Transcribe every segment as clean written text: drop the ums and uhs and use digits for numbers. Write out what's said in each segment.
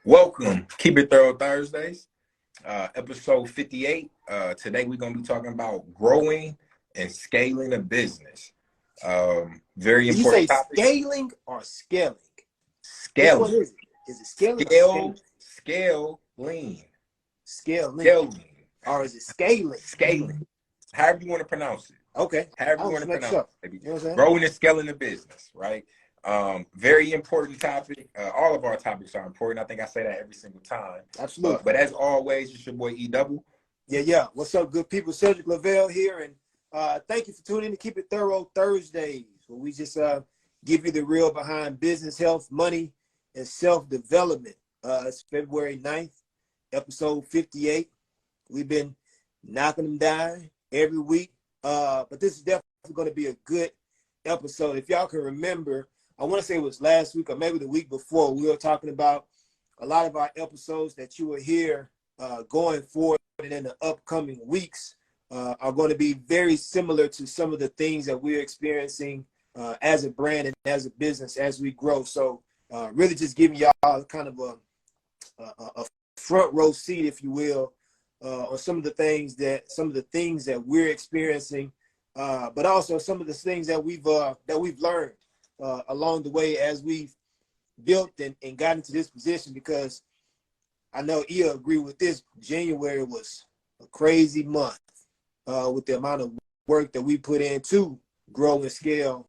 Welcome. Keep it thorough Thursdays, episode 58. Today we're going to be talking about growing and scaling a business. Very Did you important say topic. scaling or scaling? Which one Scaling. is it? Is it scaling or Scale, scaling? scale, lean. Scaling. Scaling. Or is it scaling? Scaling. However you want to pronounce it. Okay. However I you was want just to making pronounce sure. it. Baby. You know what I'm saying? Growing and scaling the business, right? Very important topic. All of our topics are important. I think I say that every single time. Absolutely. But as always, it's your boy E Double. Yeah. What's up, good people? Cedric Lavelle here, and thank you for tuning in to Keep It Thorough Thursdays, where we just give you the real behind business, health, money, and self-development. It's February 9th, episode 58. We've been knocking them down every week, but this is definitely going to be a good episode. If y'all can remember, I want to say it was last week or maybe the week before, we were talking about a lot of our episodes that you will hear going forward and in the upcoming weeks are going to be very similar to some of the things that we're experiencing as a brand and as a business as we grow. So really just giving y'all kind of a front row seat, if you will, on some of the things that we're experiencing, but also some of the things that we've learned along the way as we've built and got into this position. Because I know you'll agree with this. January was a crazy month with the amount of work that we put in to grow and scale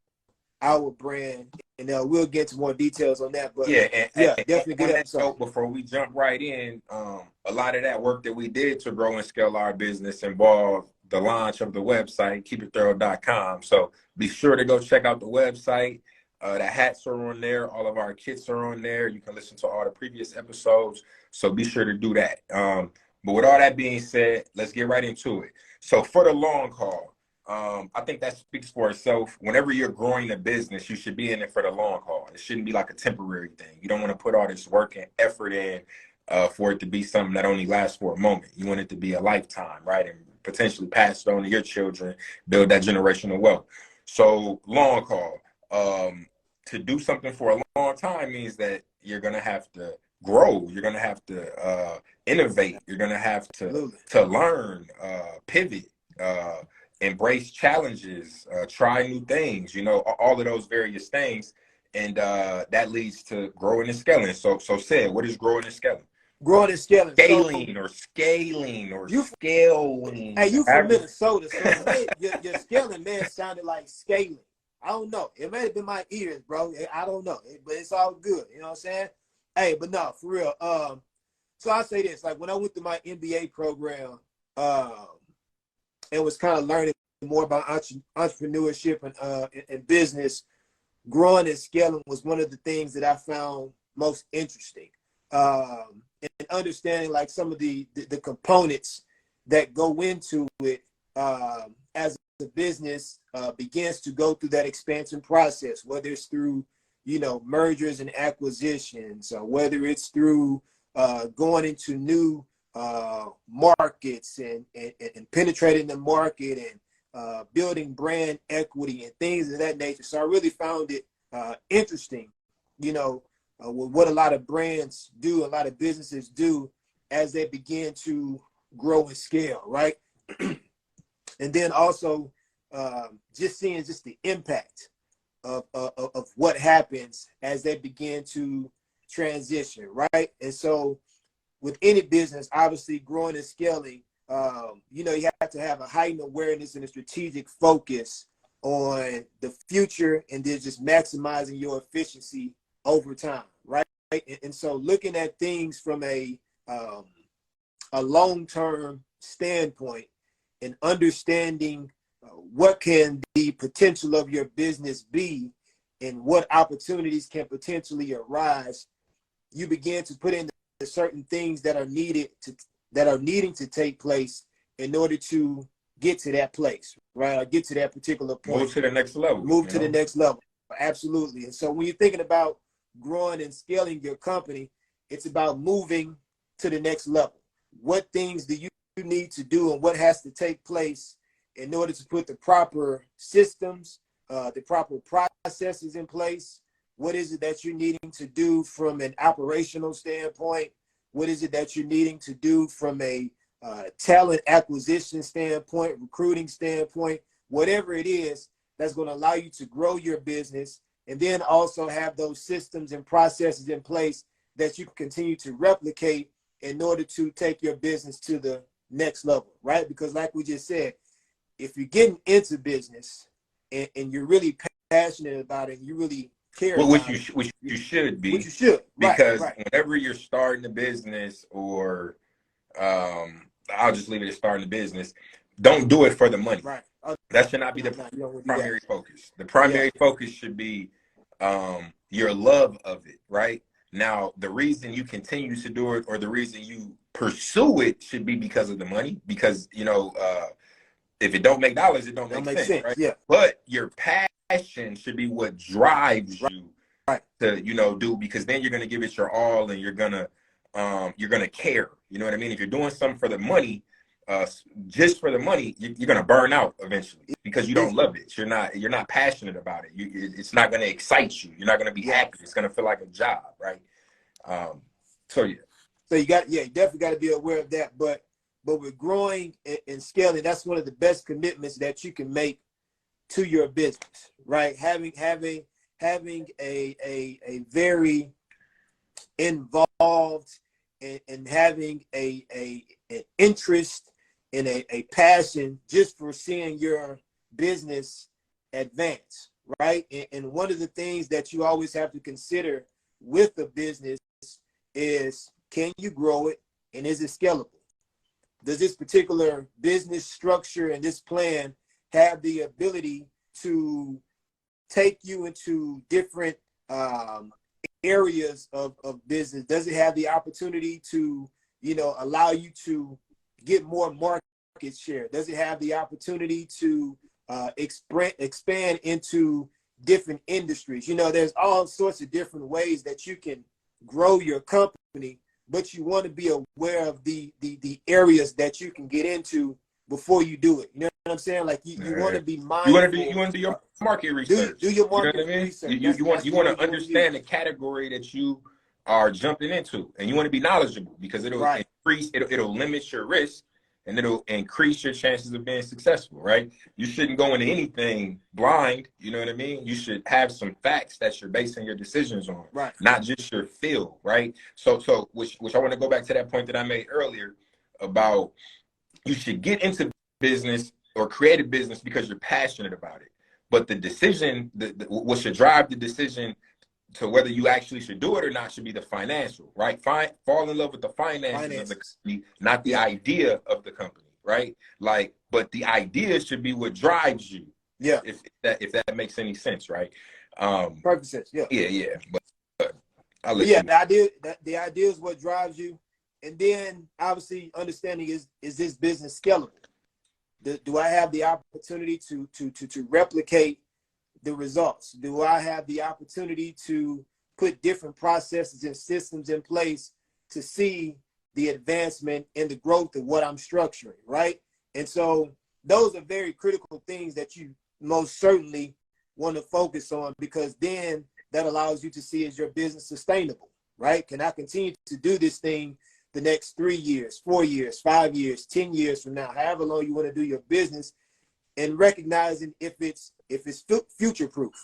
our brand, and we'll get to more details on that. But definitely good on that episode. note, before we jump right in, a lot of that work that we did to grow and scale our business involved the launch of the website, keepitthorough.com. So be sure to go check out the website. The hats are on there. All of our kits are on there. You can listen to all the previous episodes. So be sure to do that. But with all that being said, let's get right into it. So for the long haul, I think that speaks for itself. Whenever you're growing a business, you should be in it for the long haul. It shouldn't be like a temporary thing. You don't want to put all this work and effort in for it to be something that only lasts for a moment. You want it to be a lifetime, right? And potentially pass it on to your children, build that generational wealth. So long haul. To do something for a long time means that you're going to have to grow. You're going to have to innovate. You're going to have to learn, pivot, embrace challenges, try new things, all of those various things. And that leads to growing and scaling. So Sid, what is growing and scaling? Growing and scaling. Scaling or scaling. Hey, you from Minnesota, so your scaling, man, sounded like scaling. I don't know. It may have been my ears, bro. I don't know. But it's all good. You know what I'm saying? Hey, but no, for real. So I say this, like when I went through my MBA program, and was kind of learning more about entrepreneurship and business, growing and scaling was one of the things that I found most interesting. And understanding like some of the components that go into it as the business begins to go through that expansion process, whether it's through, mergers and acquisitions, or whether it's through going into new markets and penetrating the market and building brand equity and things of that nature. So I really found it interesting, with what a lot of brands do, a lot of businesses do as they begin to grow and scale, right? And then also just seeing just the impact of what happens as they begin to transition, right? And so with any business, obviously growing and scaling, you have to have a heightened awareness and a strategic focus on the future, and then just maximizing your efficiency over time, right? And so looking at things from a long-term standpoint and understanding what can the potential of your business be and what opportunities can potentially arise, you begin to put in the certain things that are needing to take place in order to get to that place, right? Or get to that particular point. Move to the next level. Move to the next level. Absolutely. And so when you're thinking about growing and scaling your company, it's about moving to the next level. What things do you need to do and what has to take place in order to put the proper systems, the proper processes in place, What is it that you're needing to do from an operational standpoint? What is it that you're needing to do from a talent acquisition standpoint, recruiting standpoint, whatever it is that's going to allow you to grow your business, and then also have those systems and processes in place that you can continue to replicate in order to take your business to the next level, right? Because like we just said, if you're getting into business and you're really passionate about it, and you really care Well, about it, which you should be, which you should, right? because Right. whenever you're starting a business, or I'll just leave it as starting a business, don't do it for the money. Right. That should not be No, the you don't want to do primary that. focus. The primary focus should be your love of it, right? Now, the reason you continue to do it, or the reason you pursue it, should be because of the money. Because, if it don't make dollars, it don't That make makes sense, sense. right? Yeah. But your passion should be what drives Right. you Right. to, do, because then you're gonna give it your all, and you're gonna care. You know what I mean? If you're doing something for the money, just for the money, you're gonna burn out eventually, because you don't love it. You're not passionate about it. It's not gonna excite you. You're not gonna be happy. It's gonna feel like a job, right? So yeah. So you definitely got to be aware of that. But with growing and scaling, that's one of the best commitments that you can make to your business, right? Having a very involved and having an interest and a passion just for seeing your business advance, right? And one of the things that you always have to consider with a business is, can you grow it, and is it scalable? Does this particular business structure and this plan have the ability to take you into different areas of business? Does it have the opportunity to, allow you to get more market share? Does it have the opportunity to expand into different industries? There's all sorts of different ways that you can grow your company, but you want to be aware of the areas that you can get into before you do it. You know what I'm saying? Like you want to be mindful. You want to do your market research. Do your market what I mean? research. You want to understand the category that you are jumping into, and you want to be knowledgeable, because it'll increase, it'll limit your risk, and it'll increase your chances of being successful, right? You shouldn't go into anything blind, you know what I mean? You should have some facts that you're basing your decisions on, right? Not just your feel, right? So which I want to go back to that point that I made earlier about, you should get into business or create a business because you're passionate about it. But the decision, what should drive the decision to whether you actually should do it or not, should be the financial, right? Fall in love with the finances of the company, not the idea of the company, right? But the idea should be what drives you. Yeah. If that makes any sense, right? Perfect sense. Yeah. Yeah. But the idea is what drives you. And then obviously understanding is this business scalable? Do I have the opportunity to replicate the results? Do I have the opportunity to put different processes and systems in place to see the advancement and the growth of what I'm structuring, right? And so those are very critical things that you most certainly want to focus on, because then that allows you to see, is your business sustainable, right? Can I continue to do this thing the next 3 years, 4 years, 5 years, 10 years from now, however long you want to do your business, and recognizing if it's future proof,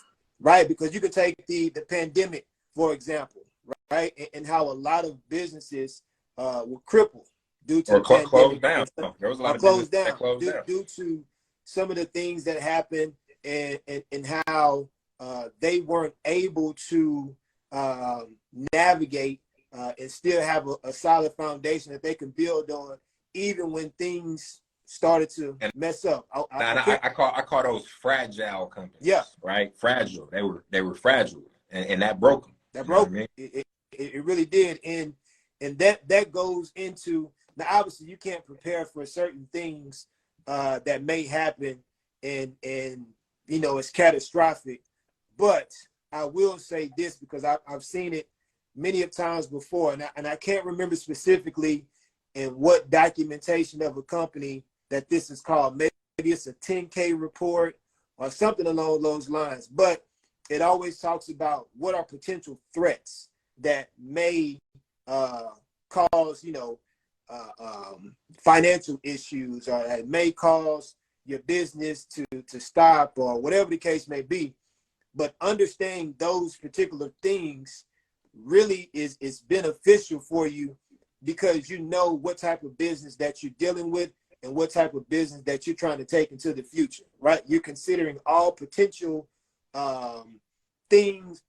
right? Because you could take the pandemic, for example, right? And how a lot of businesses were crippled due to the pandemic. Closed down. There was a lot of closed down, that closed down due to some of the things that happened, and how they weren't able to navigate and still have a solid foundation that they can build on, even when things started to mess up. I call those fragile companies. Yeah. Right. Fragile. They were fragile, and that broke them. That broke them. It really did. And that goes into, now obviously you can't prepare for certain things that may happen, and it's catastrophic. But I will say this, because I've seen it many of times before, and I can't remember specifically in what documentation of a company that this is called. Maybe it's a 10K report or something along those lines. But it always talks about what are potential threats that may cause, financial issues, or it may cause your business to stop, or whatever the case may be. But understanding those particular things really is beneficial for you, because you know what type of business that you're dealing with and what type of business that you're trying to take into the future, right? You're considering all potential things,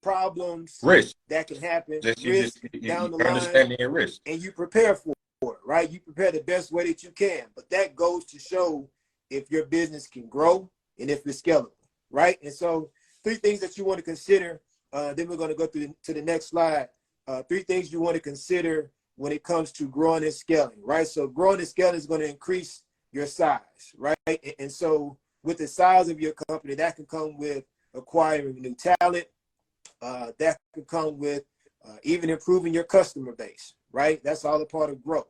problems Risk. that can happen, Just risk down the you're line, understanding your risk. and you prepare for it, right? You prepare the best way that you can. But that goes to show if your business can grow and if it's scalable, right? And so 3 things that you want to consider. Then we're going to go through to the next slide. 3 things you want to consider when it comes to growing and scaling, right? So growing and scaling is going to increase your size, right? And so with the size of your company, that can come with acquiring new talent. That can come with even improving your customer base, right? That's all a part of growth.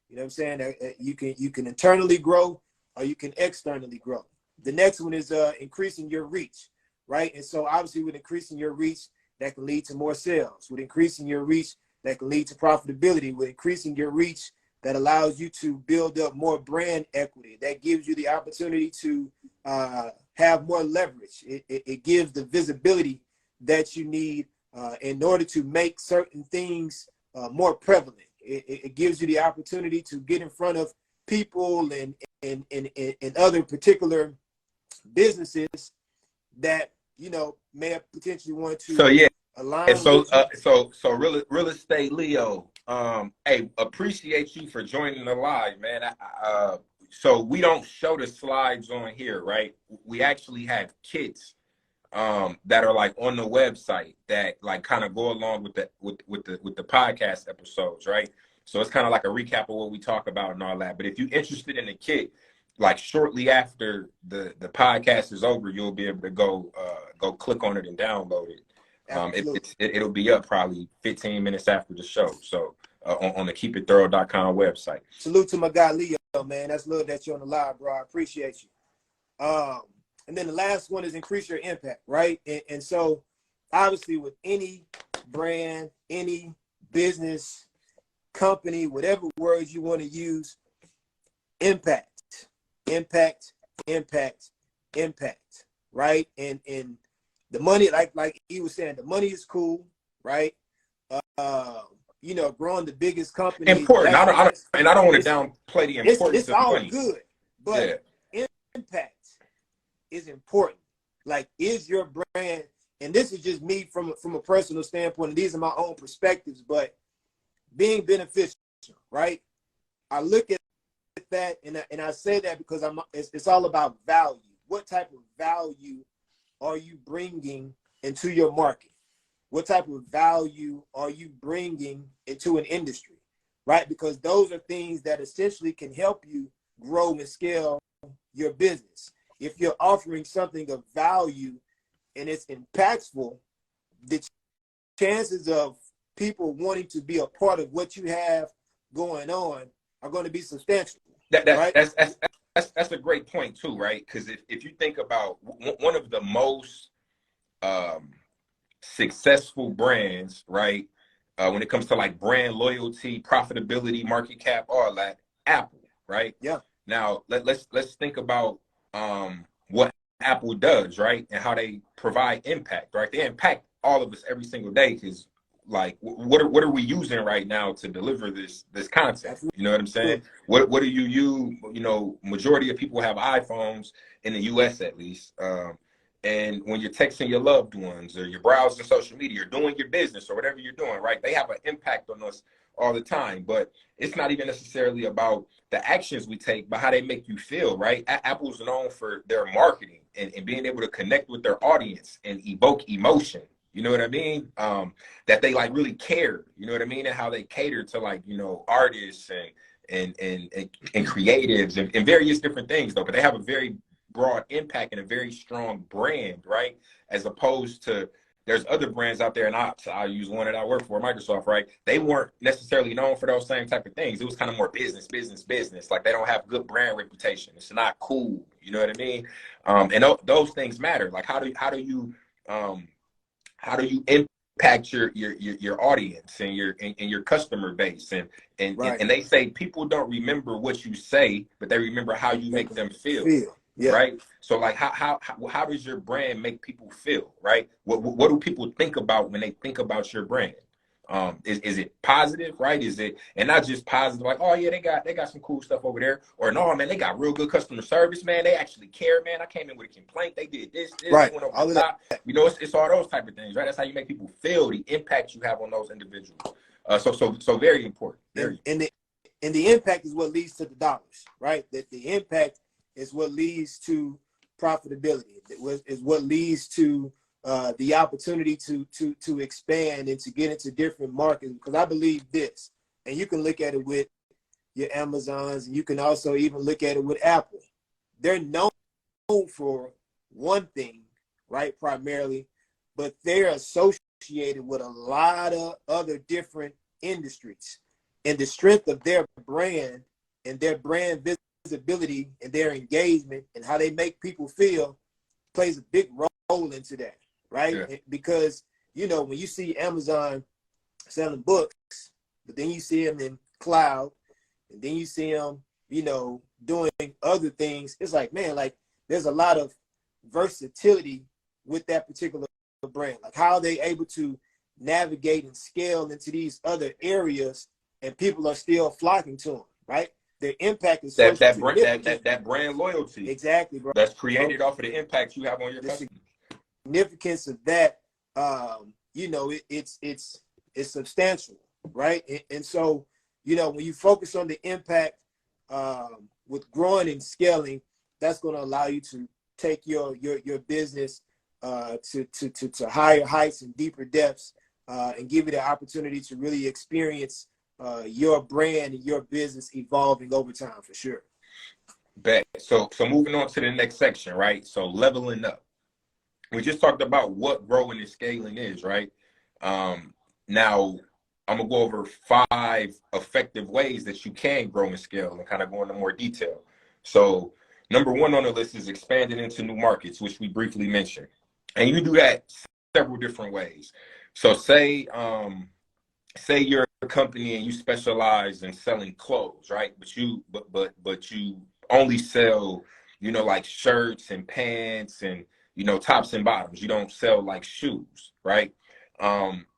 You know what I'm saying? You can internally grow, or you can externally grow. The next one is increasing your reach, right? And so obviously with increasing your reach, that can lead to more sales. With increasing your reach, that can lead to profitability. With increasing your reach, that allows you to build up more brand equity. That gives you the opportunity to have more leverage. It gives the visibility that you need in order to make certain things more prevalent. It gives you the opportunity to get in front of people and other particular businesses that may have potentially want So to yeah, and align so with you. so real estate Leo, hey, appreciate you for joining the live, man. So we don't show the slides on here, right? We actually have kits that are like on the website that like kind of go along with the podcast episodes, right? So it's kind of like a recap of what we talk about and all that. But if you're interested in the kit, like shortly after the podcast is over, you'll be able to go click on it and download it. It'll be up probably 15 minutes after the show. So on the keepitthorough.com website. Salute to my guy Leo, man. That's love that you're on the live, bro. I appreciate you. And then the last one is increase your impact, right? And so obviously with any brand, any business, company, whatever words you want to use, impact, impact, impact, impact, right? And the money, like he was saying, the money is cool, right? Growing the biggest company, Important. I don't want to downplay the importance it's of all money. good, but impact is important. Like, is your brand, and this is just me from a personal standpoint, and these are my own perspectives, but being beneficial, right? I look at that, and I say that because it's all about value. What type of value are you bringing into your market? What type of value are you bringing into an industry, right? Because those are things that essentially can help you grow and scale your business. If you're offering something of value and it's impactful, the chances of people wanting to be a part of what you have going on are going to be substantial. Right? That's a great point too, right? Because if you think about one of the most successful brands, right, when it comes to like brand loyalty, profitability, market cap, all that, Apple, right? Yeah. Now let's think about what Apple does, right, and how they provide impact, right? They impact all of us every single day because, like, what are we using right now to deliver this content? You know what I'm saying? What do you use? Majority of people have iPhones in the U.S. at least. And when you're texting your loved ones or you're browsing social media or doing your business or whatever you're doing, right, they have an impact on us all the time. But it's not even necessarily about the actions we take, but how they make you feel, right? Apple's known for their marketing and being able to connect with their audience and evoke emotion. You know what I mean? That they like really care. You know what I mean? And how they cater to like, artists and creatives and various different things though. But they have a very broad impact and a very strong brand, right? As opposed to there's other brands out there, and I'll use one that I work for, Microsoft, right? They weren't necessarily known for those same type of things. It was kind of more business. Like they don't have good brand reputation. It's not cool. You know what I mean? And those things matter. Like how do you how do you impact your audience and your customer base, Right. and they say people don't remember what you say, but they remember how you make them feel. Yeah. Right. So like how does your brand make people feel? Right. What do people think about when they think about your brand? Is it positive, right? Is it, and not just positive, like, oh yeah, they got some cool stuff over there, or no, man, they got real good customer service, man. They actually care, man. I came in with a complaint. They did this, they Right. went over All the of top. that. You know, it's all those type of things, right? That's how you make people feel, the impact you have on those individuals. So very important. Very important. And the impact is what leads to the dollars, right? That the impact is what leads to profitability. Is what leads to the opportunity to expand and to get into different markets. Because I believe this, and you can look at it with your Amazons, and you can also even look at it with Apple. They're known for one thing, right, primarily, but they're associated with a lot of other different industries. And the strength of their brand and their brand visibility and their engagement and how they make people feel plays a big role into that, right? Yeah. Because, you know, when you see Amazon selling books, but then you see them in cloud, and then you see them, you know, doing other things, it's like, man, like there's a lot of versatility with that particular brand. Like how are they able to navigate and scale into these other areas and people are still flocking to them, right? Their impact is so significant. That brand loyalty. Exactly, bro. That's created off of the impact you have on your The customers. significance of that, you know, it's substantial, right? And so, you know, when you focus on the impact with growing and scaling, that's going to allow you to take your business to higher heights and deeper depths, and give you the opportunity to really experience your brand and your business evolving over time, for sure. Bet. So moving on to the next section, right? So leveling up. We just talked about what growing and scaling is, right? Now I'm gonna go over 5 effective ways that you can grow and scale and kind of go into more detail. So number 1 on the list is expanding into new markets, which we briefly mentioned. And you do that several different ways. So say you're a company and you specialize in selling clothes, right? But you only sell, you know, like shirts and pants and, you know, tops and bottoms. You don't sell like shoes, right?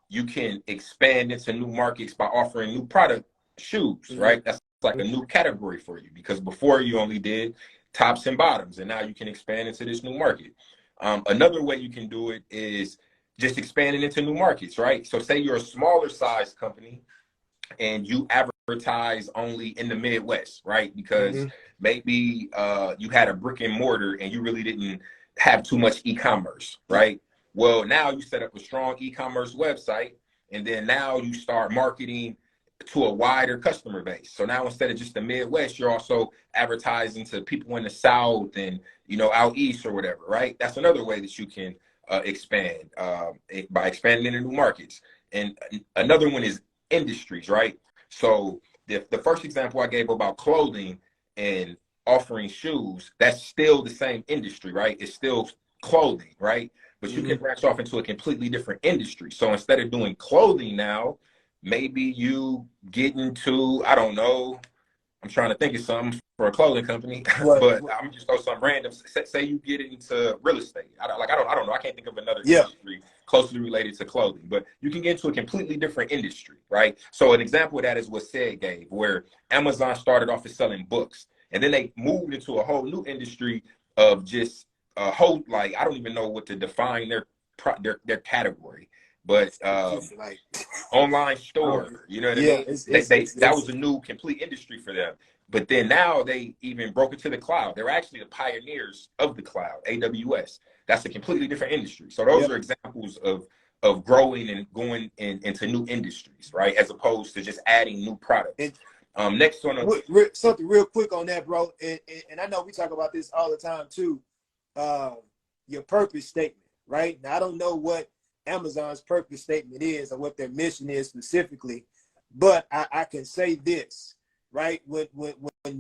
You can expand into new markets by offering new product shoes, right? That's like a new category for you, because before you only did tops and bottoms, and now you can expand into this new market. Another way you can do it is just expanding into new markets, right? So say you're a smaller size company and you advertise only in the Midwest, right? Because maybe you had a brick and mortar and you really didn't have too much e-commerce, right? Well, now you set up a strong e-commerce website, and then now you start marketing to a wider customer base. So now instead of just the Midwest, you're also advertising to people in the South and, you know, out East or whatever, right? That's another way that you can expand by expanding into new markets. And another one is industries, right? So the first example I gave about clothing and offering shoes, that's still the same industry, right? It's still clothing, right? But you can branch off into a completely different industry. So instead of doing clothing now, maybe you get into, I don't know, I'm trying to think of something for a clothing company, but I'm just throw some random. Say you get into real estate. I don't know. I can't think of another industry closely related to clothing, but you can get into a completely different industry, right? So an example of that is what Sid gave, where Amazon started off as selling books, and then they moved into a whole new industry of just a whole, like, I don't even know what to define their category, but like online store, you know what I mean? That was a new complete industry for them. But then now they even broke it to the cloud. They're actually the pioneers of the cloud, AWS. That's a completely different industry. So those are examples of growing and going into new industries, right? As opposed to just adding new products. Next on something real quick on that, bro. And I know we talk about this all the time too. Your purpose statement, right? Now I don't know what Amazon's purpose statement is or what their mission is specifically, but I can say this, right? When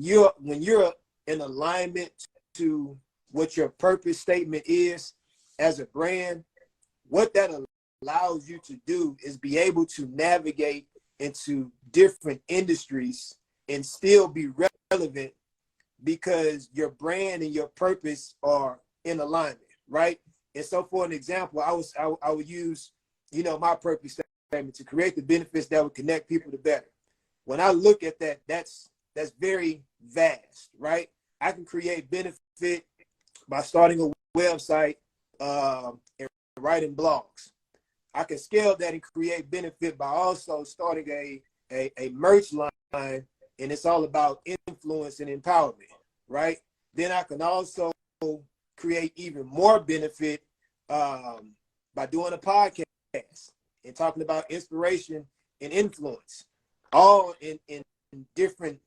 you're in alignment to what your purpose statement is as a brand, what that allows you to do is be able to navigate into different industries and still be relevant because your brand and your purpose are in alignment, right? And so for an example, I would use, you know, my purpose statement to create the benefits that would connect people to better. When I look at that, that's very vast, right? I can create benefit by starting a website and writing blogs. I can scale that and create benefit by also starting a merch line, and it's all about influence and empowerment, right? Then I can also create even more benefit by doing a podcast and talking about inspiration and influence, all in different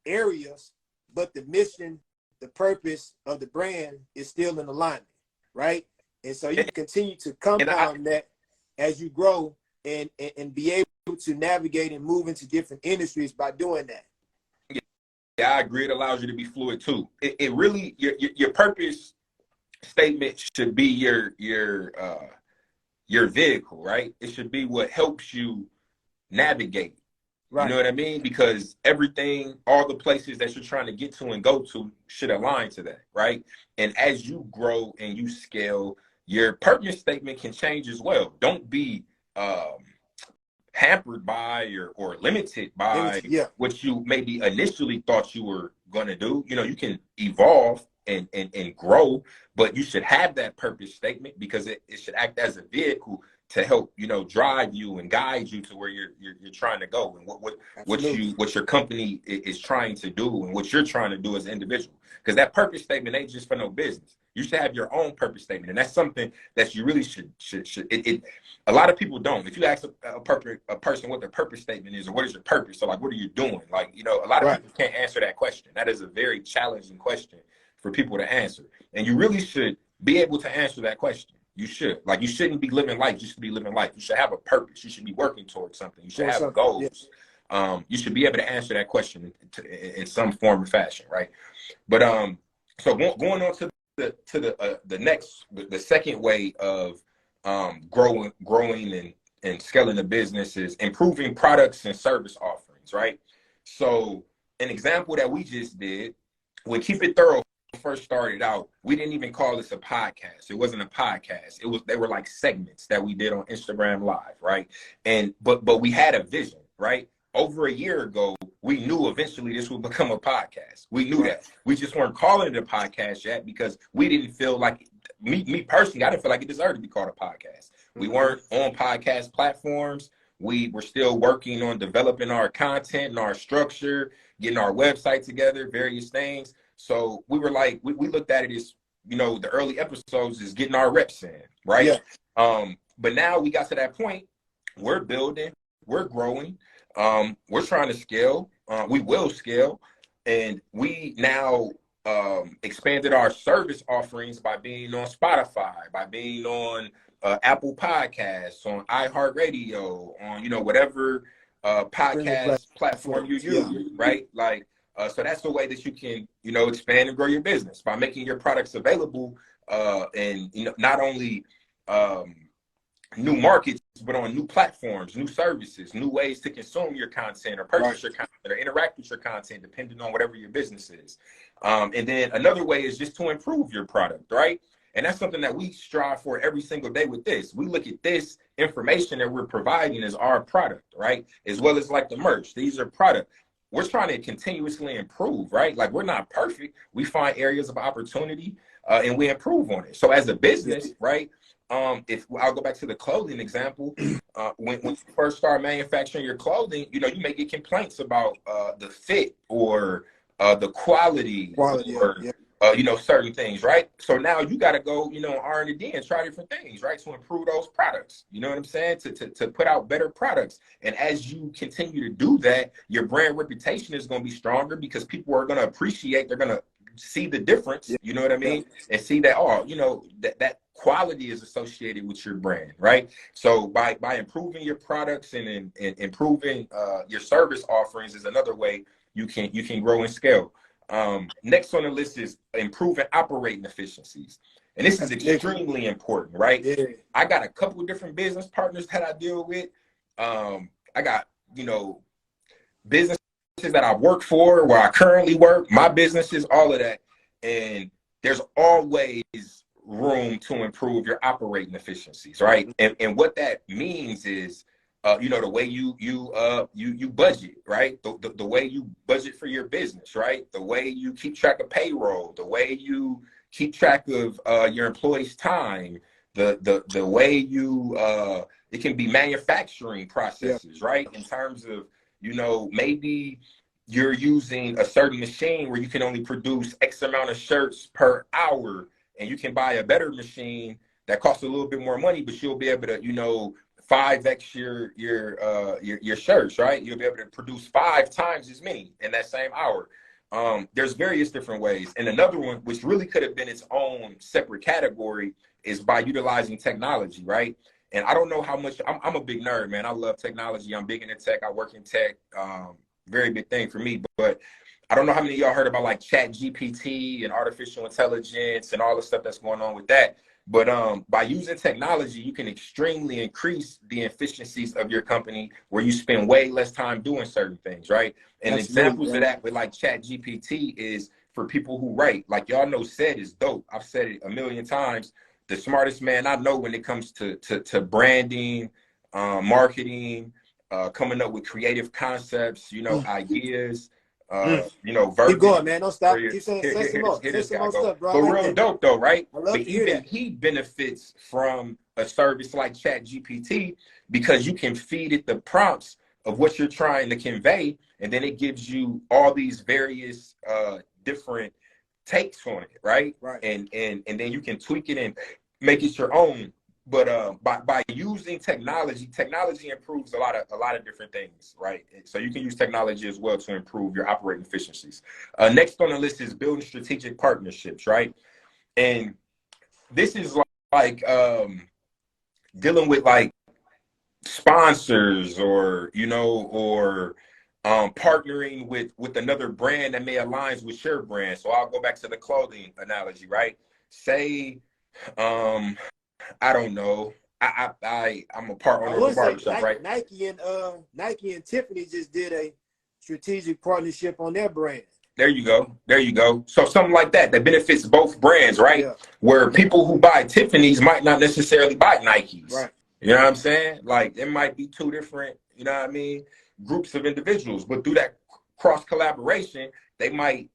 areas, but the mission, the purpose of the brand is still in alignment, right? And so you can continue to compound that as you grow and be able to navigate and move into different industries by doing that. Yeah, I agree. It allows you to be fluid too. It really, your purpose statement should be your vehicle, right? It should be what helps you navigate. Right. You know what I mean? Because everything, all the places that you're trying to get to and go to should align to that, right? And as you grow and you scale, your purpose statement can change as well. Don't be hampered by or limited by what you maybe initially thought you were going to do. You know, you can evolve and grow, but you should have that purpose statement because it should act as a vehicle to help, you know, drive you and guide you to where you're trying to go, and what your company is trying to do and what you're trying to do as an individual. Because that purpose statement ain't just for no business. You should have your own purpose statement, and that's something that you really should. A lot of people don't. If you ask a person what their purpose statement is or what is your purpose, so like, what are you doing? Like, you know, a lot of people can't answer that question. That is a very challenging question for people to answer, and you really should be able to answer that question. You should. Like, you shouldn't be living life just to be living life. You should have a purpose. You should be working towards something. You should have goals. Yeah. You should be able to answer that question in some form or fashion, right? But so going on to the second way of growing and scaling the business is improving products and service offerings, right? So an example that we just did, when Keep It Thorough first started out, we didn't even call this a podcast. It wasn't a podcast. They were like segments that we did on Instagram Live, right? And but we had a vision, right? Over a year ago, we knew eventually this would become a podcast. We knew that. We just weren't calling it a podcast yet because we didn't feel like, me personally, I didn't feel like it deserved to be called a podcast. We weren't on podcast platforms. We were still working on developing our content and our structure, getting our website together, various things. So we were like, we looked at it as, you know, the early episodes is getting our reps in, right? Yeah. But now we got to that point, we're building, we're growing, we're trying to scale, we will scale, and we now expanded our service offerings by being on Spotify, by being on Apple Podcasts, on iHeartRadio, on, you know, whatever podcast platform you use, right? Like, so that's the way that you can, you know, expand and grow your business by making your products available and, you know, not only new markets, but on new platforms, new services, new ways to consume your content or purchase your content or interact with your content, depending on whatever your business is. And then another way is just to improve your product, right? And that's something that we strive for every single day with this. We look at this information that we're providing as our product, right? As well as like the merch. These are product. We're trying to continuously improve, right? Like, we're not perfect. We find areas of opportunity and we improve on it. So as a business, right? If I'll go back to the clothing example, when you first start manufacturing your clothing, you know, you may get complaints about the fit or the quality or you know, certain things, right? So now you got to go, you know, R&D and try different things, right, to improve those products. You know what I'm saying? To put out better products. And as you continue to do that, your brand reputation is going to be stronger because people are going to appreciate. They're going to see the difference. You know what I mean? And see that, oh, you know, that quality is associated with your brand, right? So by improving your products and improving your service offerings is another way you can grow and scale. Next on the list is improving operating efficiencies. And this is That's big. extremely important, right? Yeah. I got a couple of different business partners that I deal with. I got, businesses that I work for, where I currently work, my businesses, all of that. And there's always room to improve your operating efficiencies, right? And what that means is, the way you budget, right? The way you budget for your business, right? The way you keep track of payroll, the way you keep track of your employees' time, the way you it can be manufacturing processes, right? In terms of, maybe you're using a certain machine where you can only produce X amount of shirts per hour, and you can buy a better machine that costs a little bit more money, but you'll be able to, 5x your shirts, right? You'll be able to produce 5 times as many in that same hour. There's various different ways. And another one, which really could have been its own separate category, is by utilizing technology, right? And I don't know how much, I'm a big nerd, man. I love technology. I'm big into tech. I work in tech. Very big thing for me. But I don't know how many of y'all heard about like Chat GPT and artificial intelligence and all the stuff that's going on with that. But by using technology, you can extremely increase the efficiencies of your company, where you spend way less time doing certain things, right? And examples of that with like Chat GPT is for people who write. Like, y'all know SAID is dope. I've said it a million times. The smartest man I know when it comes to branding, marketing, coming up with creative concepts, ideas, Keep verbiage. going, man. Don't stop. Keep saying, say some more. Here Say this some guy more go. stuff, bro. I But like real that. dope though, right? I love But to hear even that. he benefits from a service like Chat GPT, because you can feed it the prompts of what you're trying to convey, and then it gives you all these various different takes on it, right? Right. And then you can tweak it and make it your own. But by using technology improves a lot of different things, right? So you can use technology as well to improve your operating efficiencies. Next on the list is building strategic partnerships, right? And this is like dealing with like sponsors, or partnering with another brand that may aligns with your brand. So I'll go back to the clothing analogy, right? Say, I don't know. I'm a part I owner of a would say barbershop, right? Nike and Tiffany just did a strategic partnership on their brand. There you go. There you go. So something like that benefits both brands, right? Yeah. Where people who buy Tiffany's might not necessarily buy Nikes. Right. You know what I'm saying? Like, it might be two different, groups of individuals, but through that cross collaboration, they might,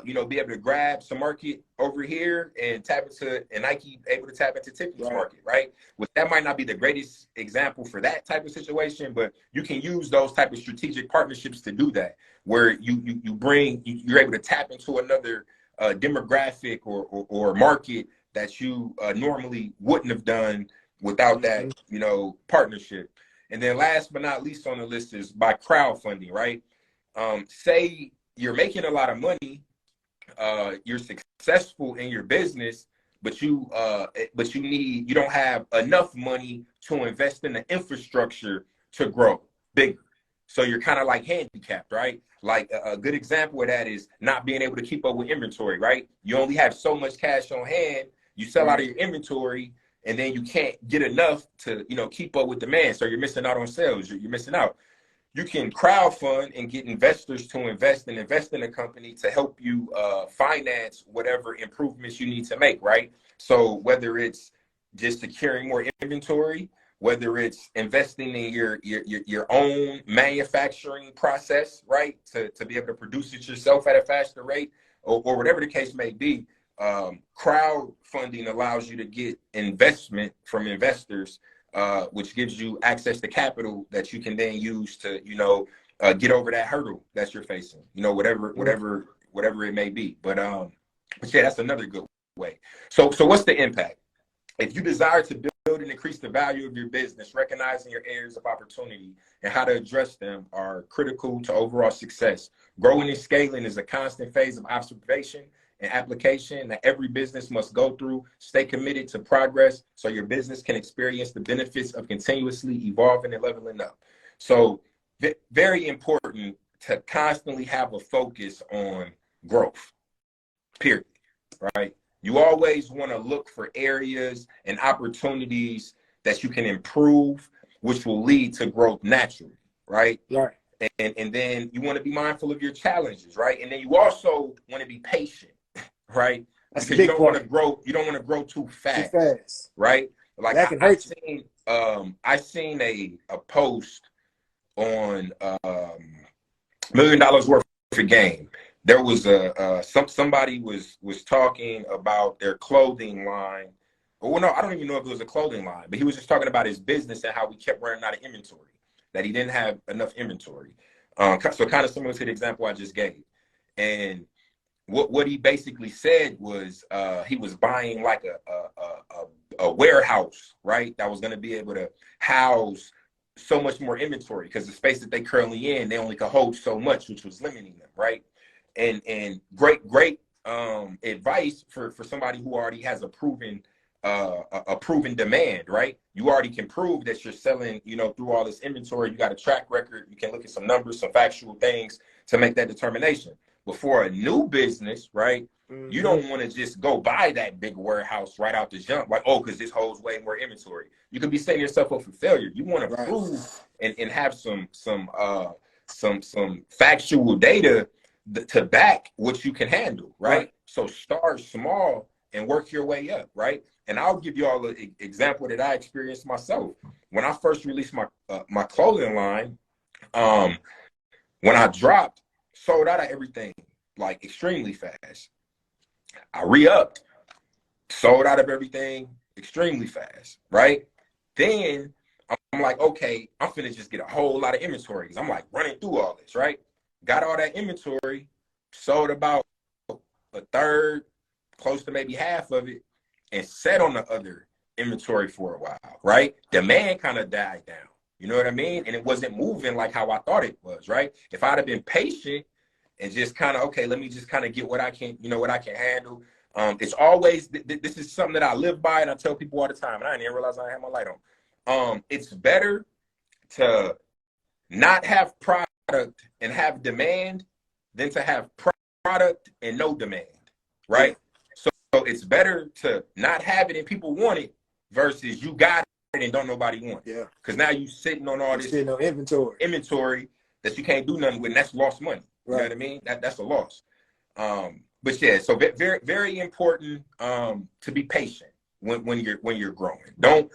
be able to grab some market over here and Nike able to tap into Tiffany's market, right? Which that might not be the greatest example for that type of situation, but you can use those type of strategic partnerships to do that, where you're able to tap into another demographic or market that you normally wouldn't have done without that, partnership. And then last but not least on the list is by crowdfunding, right? Say you're making a lot of money, you're successful in your business, but you don't have enough money to invest in the infrastructure to grow bigger. So you're kind of like handicapped, right? Like a good example of that is not being able to keep up with inventory, right? You only have so much cash on hand. You sell out of your inventory, and then you can't get enough to, keep up with demand. So you're missing out on sales. You're missing out. You can crowdfund and get investors to invest in a company to help you finance whatever improvements you need to make, right? So whether it's just securing more inventory, whether it's investing in your own manufacturing process, right, to be able to produce it yourself at a faster rate, or whatever the case may be, crowdfunding allows you to get investment from investors, which gives you access to capital that you can then use to, get over that hurdle that you're facing, whatever it may be. But yeah, that's another good way. So what's the impact? If you desire to build and increase the value of your business, recognizing your areas of opportunity and how to address them are critical to overall success. Growing and scaling is a constant phase of observation and application that every business must go through. Stay committed to progress so your business can experience the benefits of continuously evolving and leveling up. So very important to constantly have a focus on growth, period, right? You always want to look for areas and opportunities that you can improve, which will lead to growth naturally, right? Right. And then you want to be mindful of your challenges, right? And then you also want to be patient, right? That's the Because you big don't want to part. grow, you don't want to grow too Too fast, fast. right? Like That can I hurt you. seen I seen a post on $1 million worth of game. There was somebody was talking about their clothing line. Well, no, I don't even know if it was a clothing line, but he was just talking about his business and how we kept running out of inventory, that he didn't have enough inventory. So kind of similar to the example I just gave. And what he basically said was he was buying like a warehouse, right? That was going to be able to house so much more inventory, because the space that they currently in, they only could hold so much, which was limiting them, right? And great advice for somebody who already has a proven demand, right? You already can prove that you're selling, through all this inventory. You got a track record. You can look at some numbers, some factual things to make that determination. But for a new business, right, you don't want to just go buy that big warehouse right out the jump, like, oh, because this holds way more inventory. You could be setting yourself up for failure. You want to prove and have some factual data to back what you can handle, right? So start small and work your way up, right? And I'll give you all an example that I experienced myself. When I first released my clothing line, when I dropped, sold out of everything like extremely fast. I re-upped, sold out of everything extremely fast, right? Then I'm like, okay, I'm finna just get a whole lot of inventory, because I'm like running through all this, right? Got all that inventory, sold about a third, close to maybe half of it, and sat on the other inventory for a while, right? Demand kind of died down. You know what I mean? And it wasn't moving like how I thought it was, right? If I'd have been patient and just kind of, okay, let me just kind of get what I can, what I can handle. It's always, this is something that I live by, and I tell people all the time, and I didn't even realize I had my light on. It's better to not have product and have demand than to have product and no demand, right? So it's better to not have it and people want it versus you got it and don't nobody want it. Because now you sitting on all this inventory that you can't do nothing with, and that's lost money. You know what I mean? That's a loss. But yeah, so very, very important to be patient when you're growing. Don't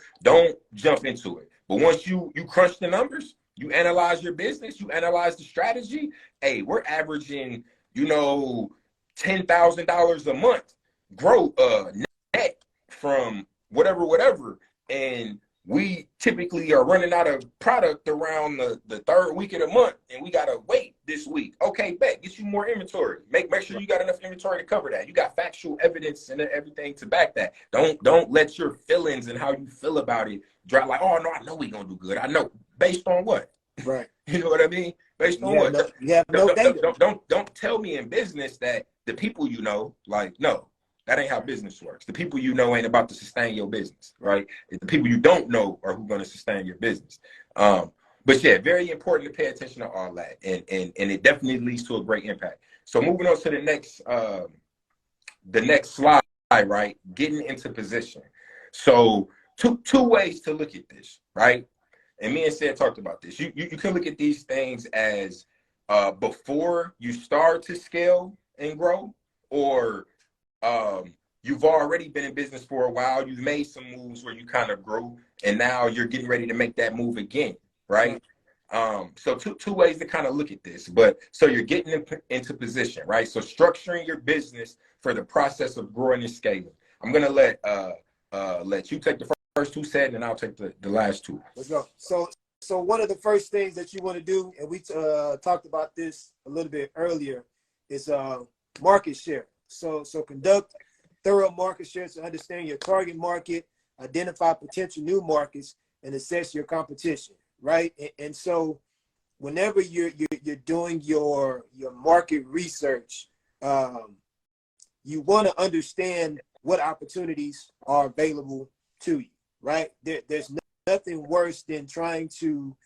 jump into it. But once you crunch the numbers, you analyze your business, you analyze the strategy. Hey, we're averaging, $10,000 a month grow net from whatever, and we typically are running out of product around the third week of the month, and we gotta wait this week. Okay, bet, get you more inventory. Make sure you got enough inventory to cover that. You got factual evidence and everything to back that. Don't let your feelings and how you feel about it drop. Like, oh no, I know we gonna do good. I know. Based on what? Right. You know what I mean? Based on what? Don't tell me in business that the people like, no. That ain't how business works. The people ain't about to sustain your business, right? The people you don't know are who's going to sustain your business. But yeah, very important to pay attention to all that, and it definitely leads to a great impact. So moving on to the next slide, right? Getting into position. So two ways to look at this, right? And me and Sid talked about this. You can look at these things as before you start to scale and grow, or you've already been in business for a while. You've made some moves where you kind of grew, and now you're getting ready to make that move again, right? So two ways to kind of look at this. But so you're getting into position, right? So structuring your business for the process of growing and scaling. I'm gonna let you take the first two set, and I'll take the last two. Let's go. So one of the first things that you want to do, and we talked about this a little bit earlier, is market share. So conduct thorough market share to understand your target market, identify potential new markets, and assess your competition, right? And so whenever you're doing your market research, you want to understand what opportunities are available to you, right? There's nothing worse than trying to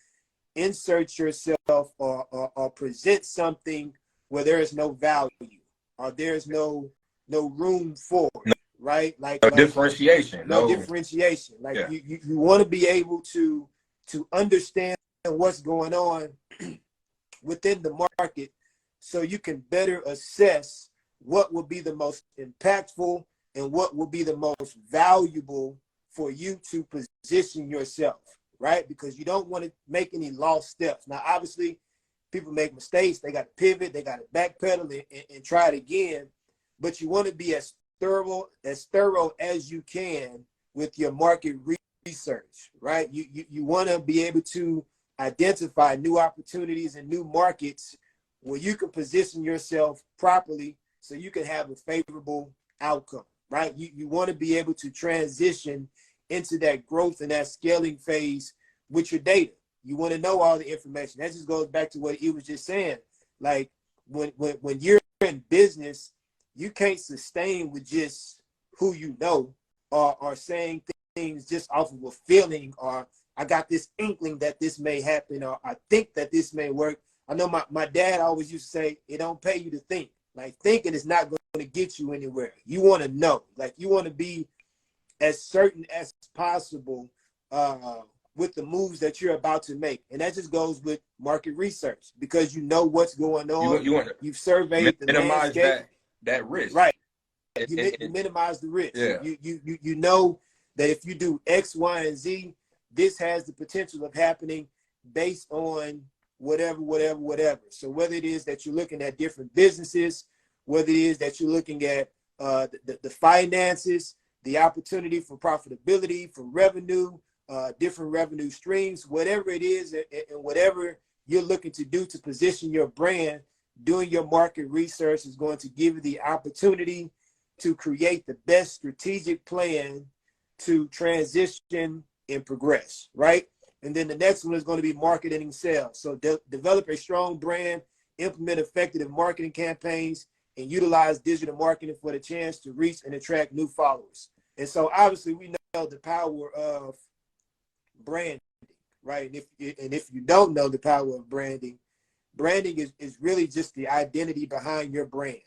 insert yourself or present something where there is no value, or there's no room for it, right? No differentiation. No No. differentiation. Like Yeah. you want to be able to understand what's going on within the market so you can better assess what will be the most impactful and what will be the most valuable for you to position yourself, right? Because you don't want to make any lost steps. Now, obviously, people make mistakes. They got to pivot. They got to backpedal and try it again. But you want to be as thorough as you can with your market research, right? You want to be able to identify new opportunities and new markets where you can position yourself properly so you can have a favorable outcome, right? You want to be able to transition into that growth and that scaling phase with your data. You want to know all the information. That just goes back to what he was just saying. Like when you're in business, you can't sustain with just who you know or saying things just off of a feeling, or I got this inkling that this may happen, or I think that this may work. I know my dad always used to say, it don't pay you to think. Like thinking is not going to get you anywhere. You want to know, like you want to be as certain as possible with the moves that you're about to make. And that just goes with market research because you know what's going on. You want You've to surveyed the minimize landscape. that risk. Right. You And minimize the risk. yeah. You know that if you do X, Y, and Z, this has the potential of happening based on whatever. So whether it is that you're looking at different businesses, whether it is that you're looking at the finances, the opportunity for profitability, for revenue, different revenue streams, whatever it is, and whatever you're looking to do to position your brand, doing your market research is going to give you the opportunity to create the best strategic plan to transition and progress, right? And then the next one is going to be marketing and sales. So develop a strong brand, implement effective marketing campaigns, and utilize digital marketing for the chance to reach and attract new followers. And so obviously we know the power of branding, right? And if you don't know the power of branding, branding is really just the identity behind your brand.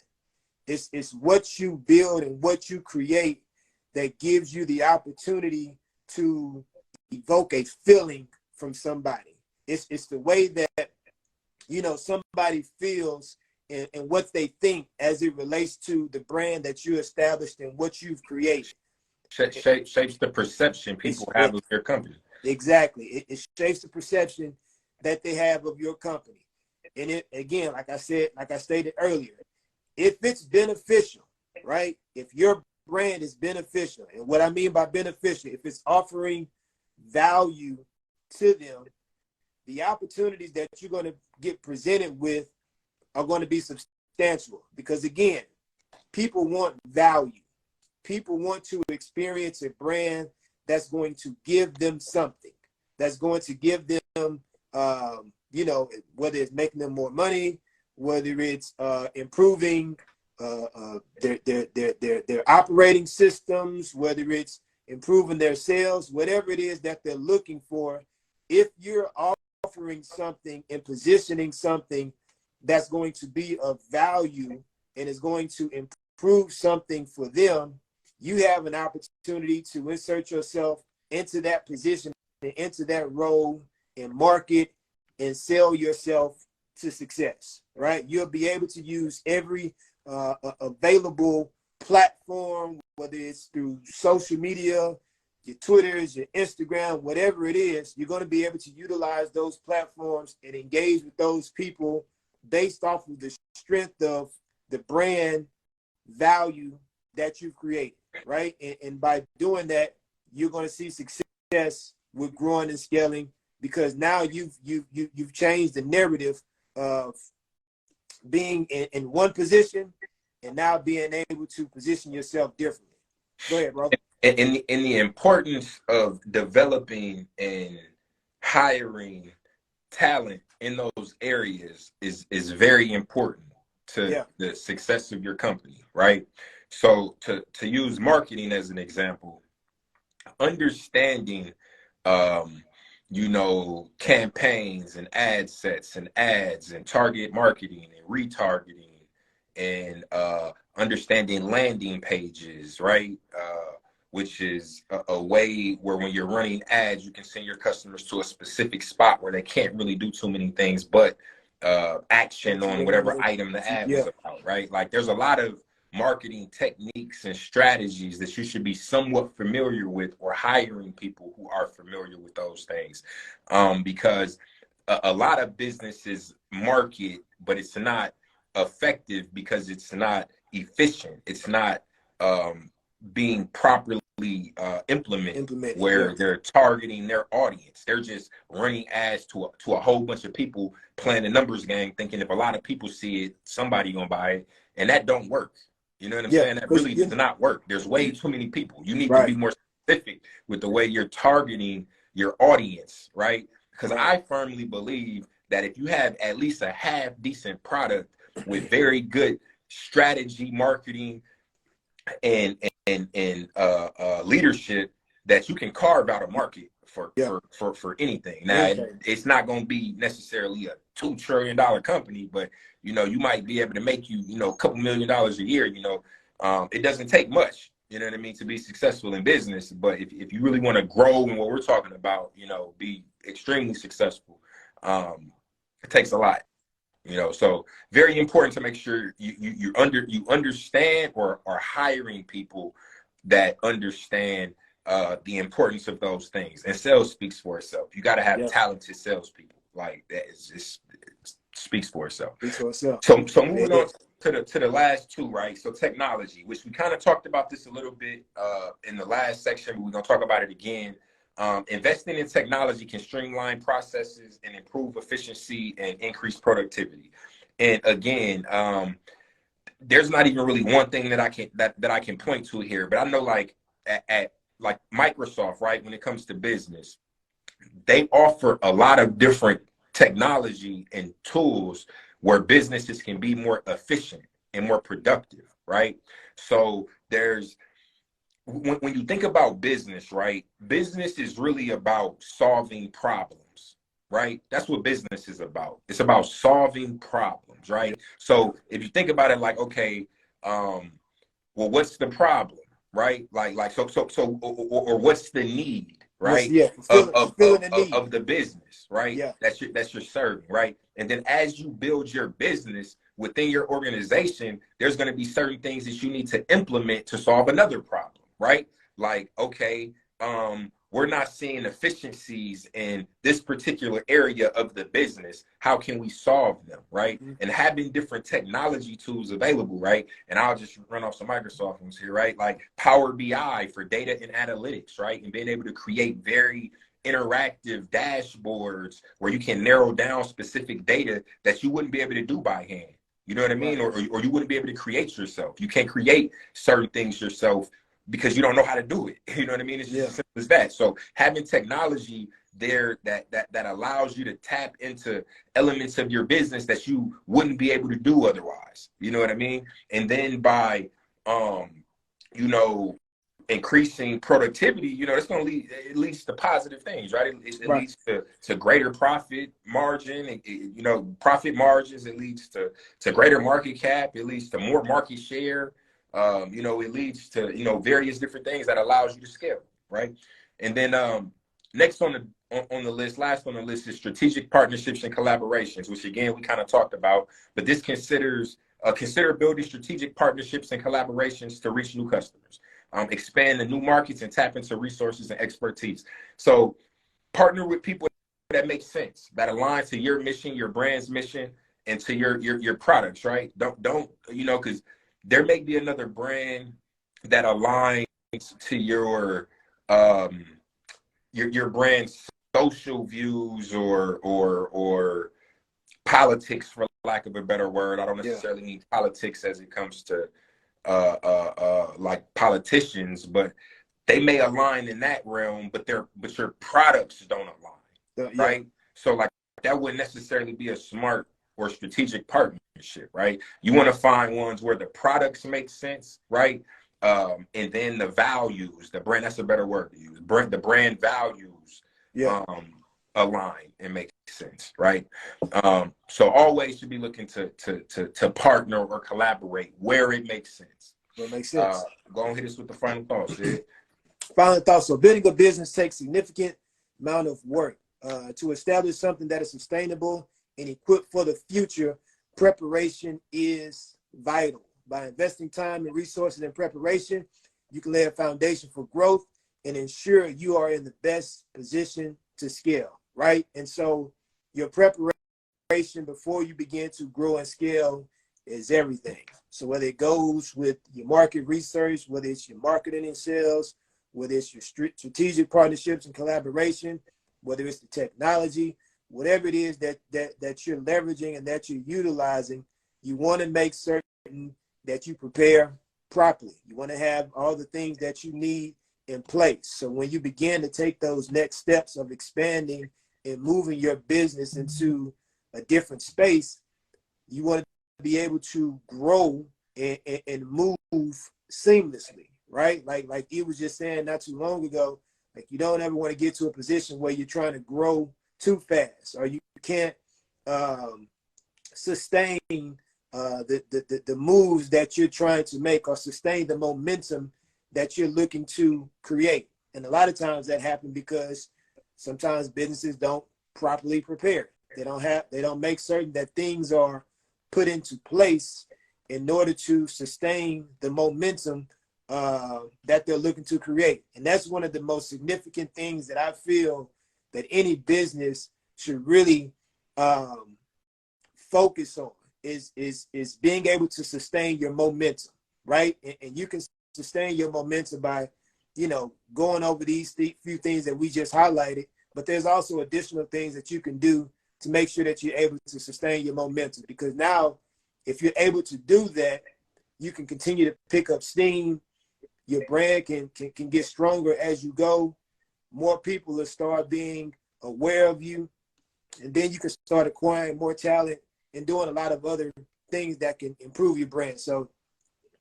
It's what you build and what you create that gives you the opportunity to evoke a feeling from somebody. It's the way that, you know, somebody feels and what they think as it relates to the brand that you established and what you've created. Shapes the perception people have of your company. Exactly. It shapes the perception that they have of your company. And it, again, like I stated earlier, if it's beneficial, right? If your brand is beneficial, and what I mean by beneficial, if it's offering value to them, the opportunities that you're going to get presented with are going to be substantial. Because again, people want value. People want to experience a brand that's going to give them something, that's going to give them, you know, whether it's making them more money, whether it's improving their operating systems, whether it's improving their sales, whatever it is that they're looking for. If you're offering something and positioning something that's going to be of value and is going to improve something for them, you have an opportunity to insert yourself into that position and into that role and market and sell yourself to success, right? You'll be able to use every available platform, whether it's through social media, your Twitters, your Instagram, whatever it is. You're going to be able to utilize those platforms and engage with those people based off of the strength of the brand value that you've created, right? And by doing that, you're going to see success with growing and scaling, because now you've changed the narrative of being in one position and now being able to position yourself differently. Go ahead, bro. And the importance of developing and hiring talent in those areas is very important to the success of your company, right? So to use marketing as an example, understanding you know, campaigns and ad sets and ads and target marketing and retargeting and understanding landing pages, right? Which is a way where when you're running ads, you can send your customers to a specific spot where they can't really do too many things but action on whatever item the ad was about, right? Like there's a lot of marketing techniques and strategies that you should be somewhat familiar with, or hiring people who are familiar with those things, because a lot of businesses market, but it's not effective because it's not efficient. It's not being properly implemented, where they're targeting their audience. They're just running ads to a whole bunch of people, playing the numbers game, thinking if a lot of people see it, somebody gonna buy it, and that don't work. You know what I'm saying? That really does not work. There's way too many people. You need to be more specific with the way you're targeting your audience, right? Because I firmly believe that if you have at least a half decent product with very good strategy, marketing, and leadership, that you can carve out a market for anything. Now, it's not going to be necessarily a $2 trillion company, but you might be able to make a couple $1 million a year. It doesn't take much, you know what I mean, to be successful in business. But if you really want to grow in what we're talking about, be extremely successful, it takes a lot. So very important to make sure you understand or are hiring people that understand the importance of those things. And sales speaks for itself. You got to have talented salespeople. Like that is just, it speaks for itself. So moving on to the last two, right? So technology, which we kind of talked about this a little bit in the last section, but we're gonna talk about it again. Investing in technology can streamline processes and improve efficiency and increase productivity. And again, there's not even really one thing that I can point to here, but I know like at like Microsoft, right, when it comes to business, they offer a lot of different technology and tools where businesses can be more efficient and more productive, right? So there's when you think about business, right? Business is really about solving problems, right? That's what business is about. It's about solving problems, right? So if you think about it like, okay, well, what's the problem, right? Or what's the need, right? Of the business, right? That's you're serving, right? And then as you build your business within your organization, there's going to be certain things that you need to implement to solve another problem. Right? Like, okay, we're not seeing efficiencies in this particular area of the business. How can we solve them? Right? And having different technology tools available, right? And I'll just run off some Microsoft ones here, right? Like Power BI for data and analytics, right? And being able to create very interactive dashboards where you can narrow down specific data that you wouldn't be able to do by hand. You know what I mean? Or you wouldn't be able to create yourself. You can't create certain things yourself because you don't know how to do it. You know what I mean? It's just as simple as that. So having technology there that allows you to tap into elements of your business that you wouldn't be able to do otherwise. You know what I mean? And then by increasing productivity, it's going to leads to positive things, right? It leads to greater profit margin, profit margins. It leads to greater market cap. It leads to more market share. It leads to, various different things that allows you to scale, right? And then next on the list, last on the list is strategic partnerships and collaborations, which again, we kind of talked about, but this consider building strategic partnerships and collaborations to reach new customers, expand the new markets and tap into resources and expertise. So partner with people that make sense, that align to your mission, your brand's mission, and to your products, right? Don't because there may be another brand that aligns to your brand's social views or politics, for lack of a better word. I don't necessarily mean politics as it comes to like politicians, but they may align in that realm, but your products don't align, right? So like that wouldn't necessarily be a smart or strategic partnership, right? You want to find ones where the products make sense, right? And then the values, the brand, that's a better word to use. The brand values align and make sense, right? So always should be looking to partner or collaborate where it makes sense. What makes sense? Go and hit us with the final thoughts, Sid. Final thoughts. So building a business takes significant amount of work. To establish something that is sustainable and equipped for the future, preparation is vital. By investing time and resources in preparation, you can lay a foundation for growth and ensure you are in the best position to scale, right? And so your preparation before you begin to grow and scale is everything. So whether it goes with your market research, whether it's your marketing and sales, whether it's your strategic partnerships and collaboration, whether it's the technology, whatever it is that you're leveraging and that you're utilizing, you want to make certain that you prepare properly. You want to have all the things that you need in place. So when you begin to take those next steps of expanding and moving your business into a different space, you want to be able to grow and move seamlessly, right? Like he was just saying not too long ago, like you don't ever want to get to a position where you're trying to grow too fast, or you can't sustain the moves that you're trying to make, or sustain the momentum that you're looking to create. And a lot of times that happens because sometimes businesses don't properly prepare. They don't make certain that things are put into place in order to sustain the momentum that they're looking to create. And that's one of the most significant things that I feel that any business should really focus on is being able to sustain your momentum, right? And you can sustain your momentum by, going over these few things that we just highlighted, but there's also additional things that you can do to make sure that you're able to sustain your momentum. Because now, if you're able to do that, you can continue to pick up steam. Your brand can get stronger as you go. More people will start being aware of you, and then you can start acquiring more talent and doing a lot of other things that can improve your brand. So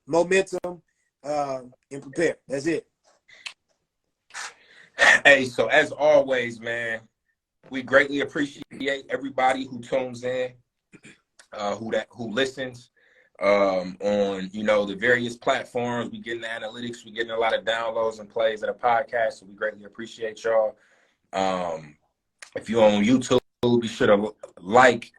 momentum and prepare. That's it. Hey, so as always, man, we greatly appreciate everybody who tunes in, who listens on the various platforms. We getting the analytics, we getting a lot of downloads and plays of the podcast, so we greatly appreciate y'all. If you're on YouTube, be sure to like,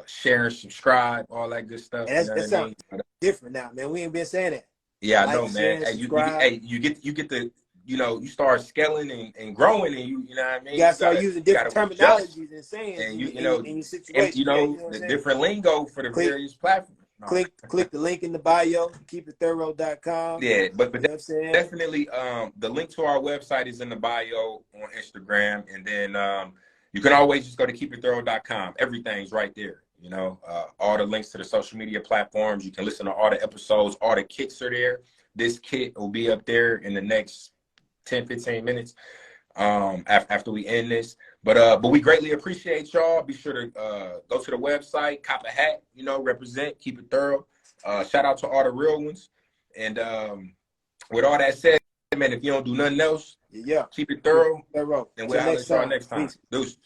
share, subscribe, all that good stuff. And that sounds different now, man. We ain't been saying that. Yeah, I know, man. Hey, you get the you start scaling and growing, and you know what I mean. You gotta start using different terminologies and saying, and in your situation, the different lingo for the various platforms. No. Click the link in the bio, keepitthorough.com. Yeah, but definitely the link to our website is in the bio on Instagram, and then you can always just go to keepitthorough.com. Everything's right there. All the links to the social media platforms. You can listen to all the episodes. All the kits are there. This kit will be up there in the next 10-15 minutes after we end this. But we greatly appreciate y'all. Be sure to go to the website, cop a hat, represent, keep it thorough. Shout out to all the real ones. And with all that said, man, if you don't do nothing else, keep it thorough. And we'll have y'all next time. Deuces.